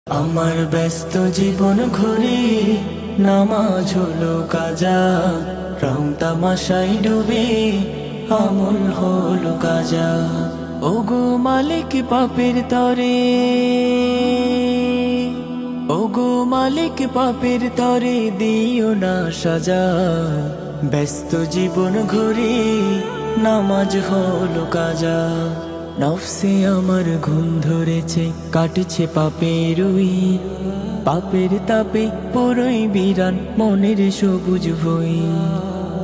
আমার ব্যস্ত জীবন ঘুরে নামাজ হলো কাজা, রং তামাশাই ডুবে আমল হলো কাজা। ওগো মালিক পাপের তরে, ওগো মালিক পাপের তরে দিও না সাজা। ব্যস্ত জীবন ঘুরে নামাজ হলো কাজা। নফসে আমার ঘুম ধরেছে, কাটছে পাপের ওই পাপের তাপে পুরোই বিরান মনের সবুজ ভুই।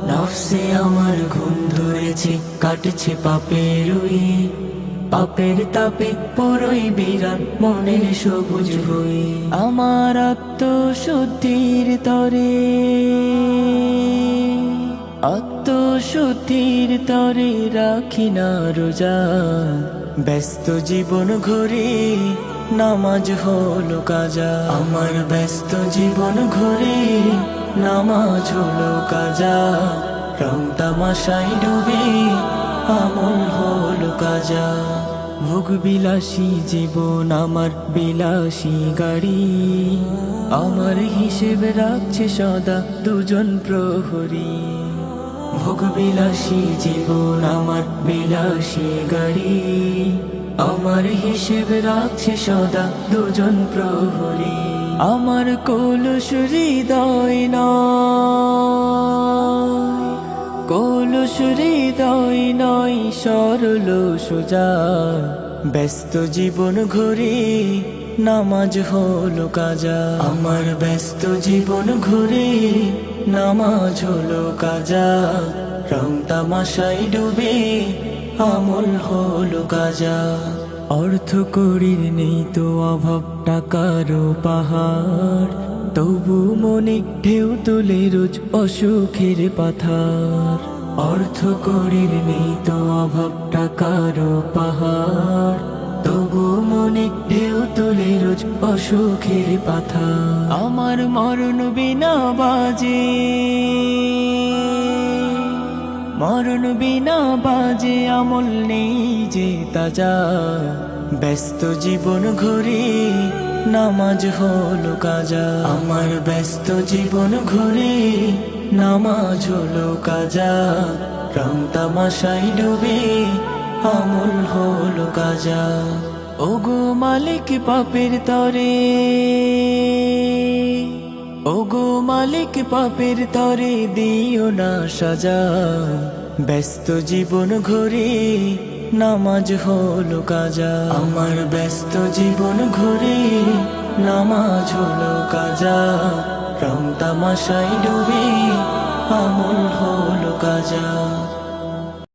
নফসে আমার ঘুম ধরেছে, কাটছে পাপের ওই পাপের তাপে পুরোই বিরান মনের সবুজ ভুই। আমার আত্মশুদ্ধির তরে, আত্মশুদ্ধির তরে রাখি না রোজা। ব্যস্ত জীবন ঘুরে নামাজ হলো কাজা। আমার ব্যস্ত জীবন ঘুরে নামাজ হলো কাজা। রং তামাশাই ডুবে আমল হলো কাজা। ভোগ বিলাসী জীবন আমার বিলাসী গাড়ি, আমার হিসেব রাখছে সদা দুজন প্রহরী। ভোগ বিলাসী জীবন আমার বিলাসী গাড়ি, আমার হিসেব রাখছে সদা দুজন প্রহরী। আমার কলুষ হৃদয় নয়, কলুষ হৃদয় নয় সরল সোজা। ব্যস্ত জীবন ঘুরে নামাজ হলো কাজা। আমার ব্যস্ত জীবন ঘুরে নামাজ হলো কাজা। রং তামাশাই ডুবে আমল হলো কাজা। অর্থ করির নেই তো অভাব, টাকারও পাহাড়, তবু মনে ঢেউ তুলে রোজ অসুখের পাথার। অর্থ করির নেই তো অভাব, টাকারও পাহাড়, তবু মনে ঢেউ তুলে রোজ অসুখের পাথার। আমার মরণ বিনা বাজে, মরণ বিনা বাজে আমল নেই যে তাজা। ব্যস্ত জীবন ঘুরে নামাজ হলো কাজা। আমার ব্যস্ত জীবন ঘুরে নামাজ হলো কাজা। রং তামাশাই ডুবে আমল হলো কাজা। ওগো মালিক পাপের তরে, ওগো মালিক পাপের তরে দিও না সাজা। ব্যস্ত জীবন ঘুরে নামাজ হলো কাজা। আমার ব্যস্ত জীবন ঘুরে নামাজ হলো কাজা। রং তামাশাই ডুবে আমল হলো কাজা।